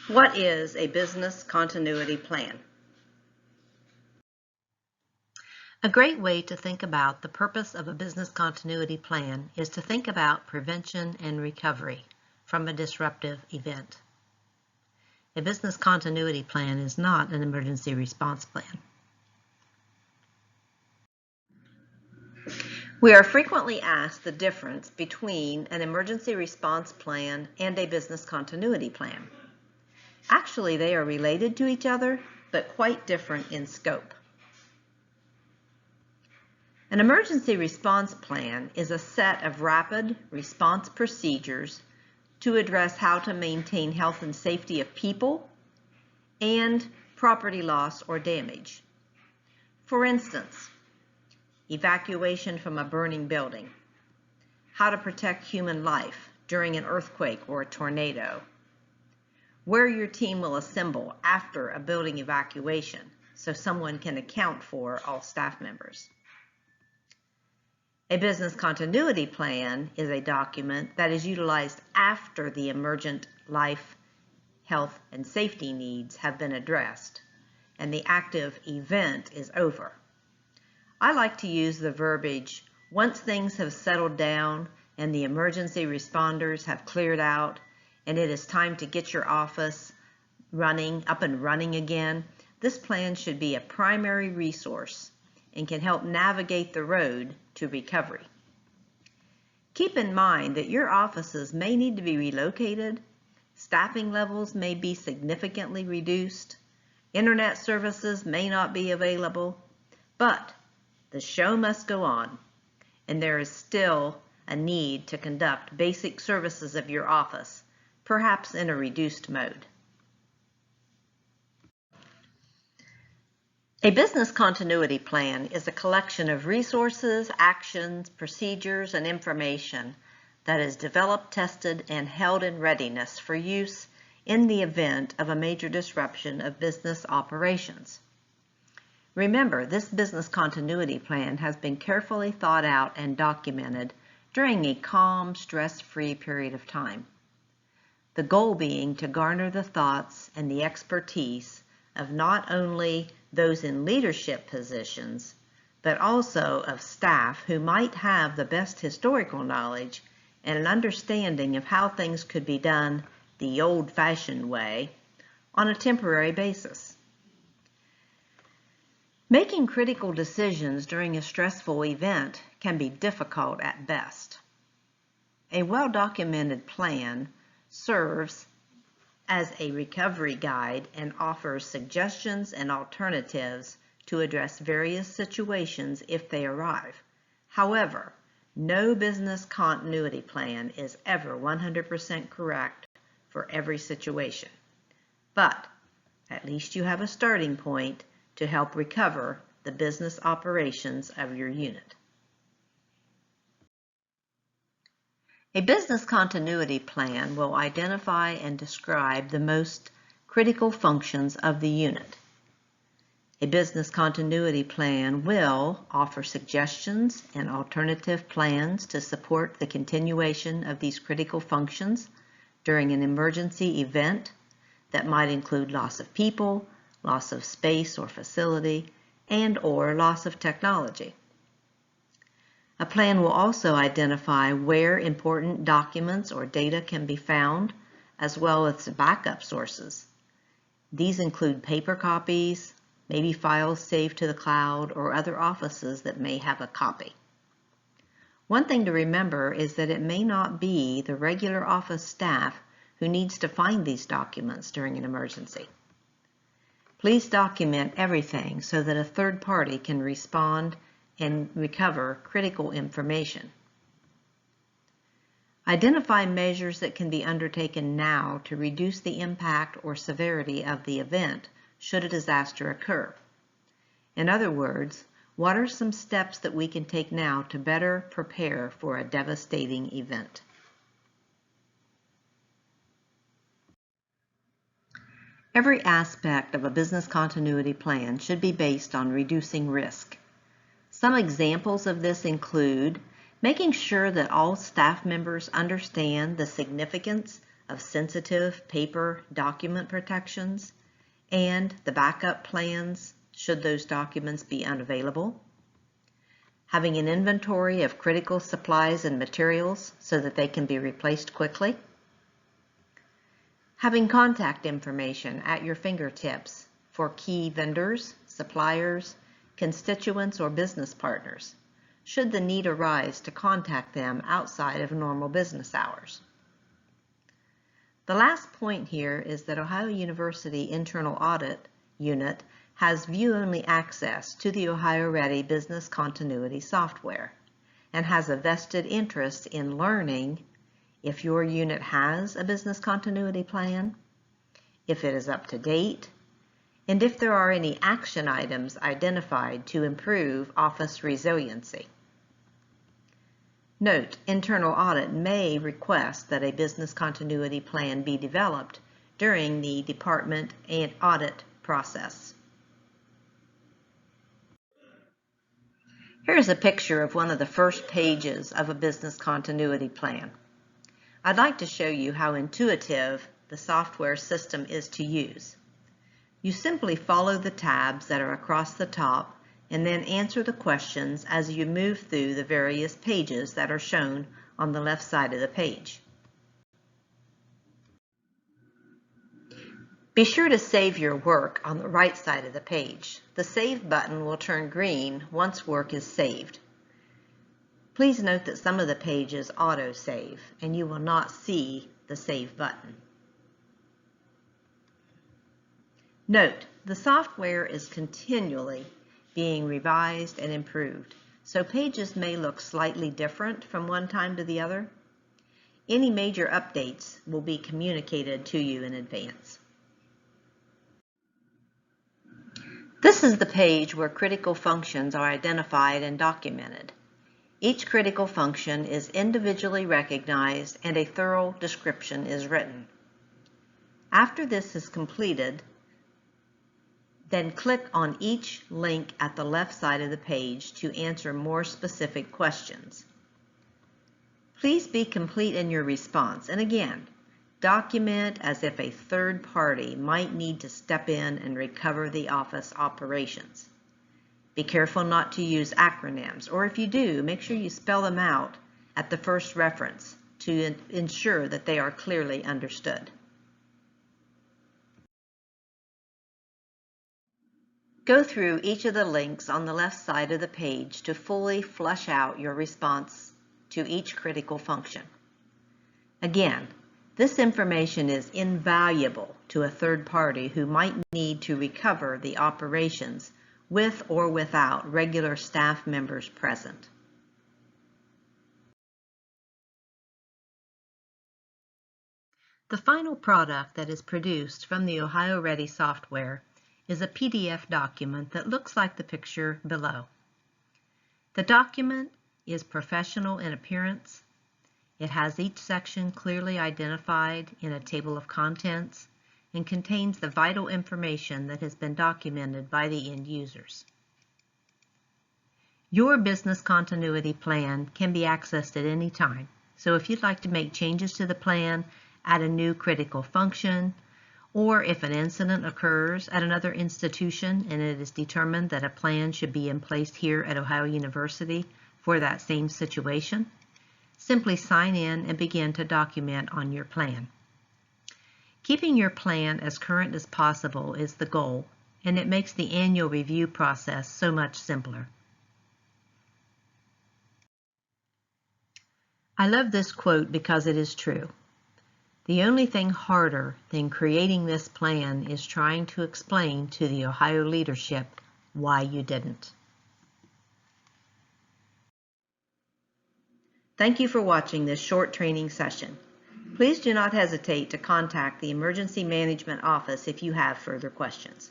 What is a business continuity plan? A great way to think about the purpose of a business continuity plan is to think about prevention and recovery from a disruptive event. A business continuity plan is not an emergency response plan. We are frequently asked the difference between an emergency response plan and a business continuity plan. Actually, they are related to each other, but quite different in scope. An emergency response plan is a set of rapid response procedures to address how to maintain health and safety of people and property loss or damage. For instance, evacuation from a burning building, how to protect human life during an earthquake or a tornado, where your team will assemble after a building evacuation so someone can account for all staff members. A business continuity plan is a document that is utilized after the emergent life, health, and safety needs have been addressed and the active event is over. I like to use the verbiage, once things have settled down and the emergency responders have cleared out and it is time to get your office up and running again, this plan should be a primary resource and can help navigate the road to recovery. Keep in mind that your offices may need to be relocated, staffing levels may be significantly reduced, internet services may not be available, but the show must go on, and there is still a need to conduct basic services of your office, perhaps in a reduced mode. A business continuity plan is a collection of resources, actions, procedures, and information that is developed, tested, and held in readiness for use in the event of a major disruption of business operations. Remember, this business continuity plan has been carefully thought out and documented during a calm, stress-free period of time. The goal being to garner the thoughts and the expertise of not only those in leadership positions, but also of staff who might have the best historical knowledge and an understanding of how things could be done the old-fashioned way on a temporary basis. Making critical decisions during a stressful event can be difficult at best. A well-documented plan serves as a recovery guide and offers suggestions and alternatives to address various situations if they arrive. However, no business continuity plan is ever 100% correct for every situation. But at least you have a starting point to help recover the business operations of your unit. A business continuity plan will identify and describe the most critical functions of the unit. A business continuity plan will offer suggestions and alternative plans to support the continuation of these critical functions during an emergency event that might include loss of people, loss of space or facility, and/or loss of technology. A plan will also identify where important documents or data can be found, as well as backup sources. These include paper copies, maybe files saved to the cloud, or other offices that may have a copy. One thing to remember is that it may not be the regular office staff who needs to find these documents during an emergency. Please document everything so that a third party can respond and recover critical information. Identify measures that can be undertaken now to reduce the impact or severity of the event should a disaster occur. In other words, what are some steps that we can take now to better prepare for a devastating event? Every aspect of a business continuity plan should be based on reducing risk. Some examples of this include making sure that all staff members understand the significance of sensitive paper document protections and the backup plans should those documents be unavailable, having an inventory of critical supplies and materials so that they can be replaced quickly, having contact information at your fingertips for key vendors, suppliers, constituents, or business partners, should the need arise to contact them outside of normal business hours. The last point here is that Ohio University Internal Audit Unit has view-only access to the Ohio Ready business continuity software and has a vested interest in learning if your unit has a business continuity plan, if it is up to date, and if there are any action items identified to improve office resiliency. Note, internal audit may request that a business continuity plan be developed during the department and audit process. Here's a picture of one of the first pages of a business continuity plan. I'd like to show you how intuitive the software system is to use. You simply follow the tabs that are across the top and then answer the questions as you move through the various pages that are shown on the left side of the page. Be sure to save your work on the right side of the page. The Save button will turn green once work is saved. Please note that some of the pages auto-save and you will not see the Save button. Note, the software is continually being revised and improved, so pages may look slightly different from one time to the other. Any major updates will be communicated to you in advance. This is the page where critical functions are identified and documented. Each critical function is individually recognized and a thorough description is written. After this is completed, then click on each link at the left side of the page to answer more specific questions. Please be complete in your response, and again, document as if a third party might need to step in and recover the office operations. Be careful not to use acronyms, or if you do, make sure you spell them out at the first reference to ensure that they are clearly understood. Go through each of the links on the left side of the page to fully flesh out your response to each critical function. Again, this information is invaluable to a third party who might need to recover the operations with or without regular staff members present. The final product that is produced from the Ohio Ready software is a PDF document that looks like the picture below. The document is professional in appearance. It has each section clearly identified in a table of contents and contains the vital information that has been documented by the end users. Your business continuity plan can be accessed at any time. So if you'd like to make changes to the plan, add a new critical function, or if an incident occurs at another institution and it is determined that a plan should be in place here at Ohio University for that same situation, simply sign in and begin to document on your plan. Keeping your plan as current as possible is the goal, and it makes the annual review process so much simpler. I love this quote because it is true. The only thing harder than creating this plan is trying to explain to the Ohio leadership why you didn't. Thank you for watching this short training session. Please do not hesitate to contact the Emergency Management Office if you have further questions.